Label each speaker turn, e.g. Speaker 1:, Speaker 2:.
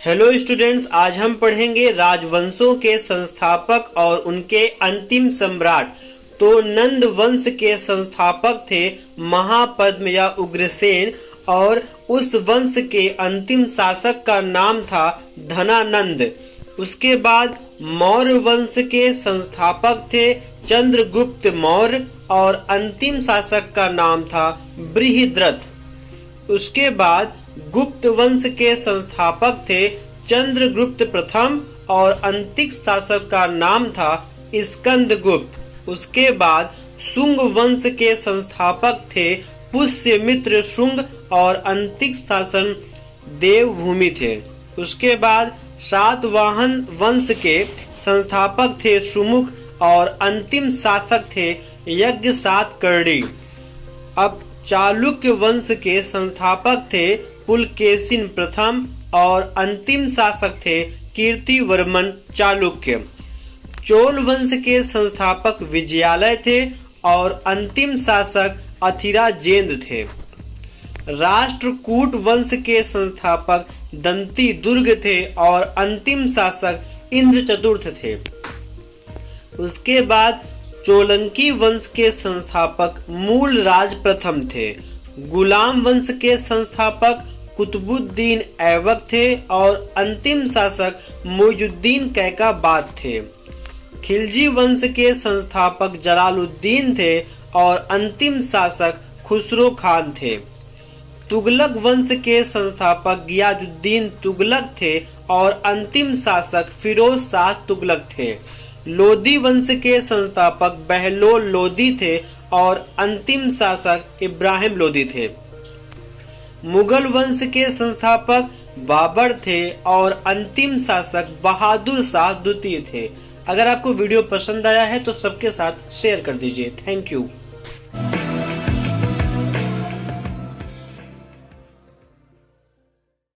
Speaker 1: Hello students, आज हम पढ़ेंगे राजवंशों के संस्थापक और उनके अंतिम सम्राट। तो नंद वंश के संस्थापक थे महापद्म या उग्रसेन और उस वंश के अंतिम शासक का नाम था धनानंद। उसके बाद मौर्य वंश के संस्थापक थे चंद्रगुप्त मौर्य और अंतिम शासक का नाम था बृहद्रथ। उसके बाद गुप्त वंश के संस्थापक थे चंद्रगुप्त प्रथम और अंतिम शासक का नाम था स्कंदगुप्त। उसके बाद शुंग वंश के संस्थापक थे पुष्यमित्र शुंग और अंतिम शासन देवभूमि थे। उसके बाद सातवाहन वंश के संस्थापक थे सुमुख और अंतिम शासक थे यज्ञ सातकर्णी। अब चालुक्य वंश के संस्थापक थे पुलकेशिन प्रथम और अंतिम शासक थे कीर्तिवर्मन चालुक्य। चोल वंश के संस्थापक विजयालय थे और अंतिम शासक अथिराजेंद्र थे। राष्ट्रकूट वंश के संस्थापक दंती दुर्ग थे और अंतिम शासक इंद्रचतुर्थ थे। उसके बाद चोलंकी वंश के संस्थापक मूलराज प्रथम थे। गुलाम वंश के संस्थापक कुतुबुद्दीन ऐबक थे और अंतिम शासक मुइजुद्दीन कैकाबाद थे। खिलजी वंश के संस्थापक जलालुद्दीन थे और अंतिम शासक खुसरो खान थे। तुगलक वंश के संस्थापक गियाजुद्दीन तुगलक थे और अंतिम शासक फिरोज शाह तुगलक थे। लोदी वंश के संस्थापक बहलोल लोदी थे और अंतिम शासक इब्राहिम लोदी थे। मुगल वंश के संस्थापक बाबर थे और अंतिम शासक बहादुर शाह द्वितीय थे। अगर आपको वीडियो पसंद आया है तो सबके साथ शेयर कर दीजिए। Thank you.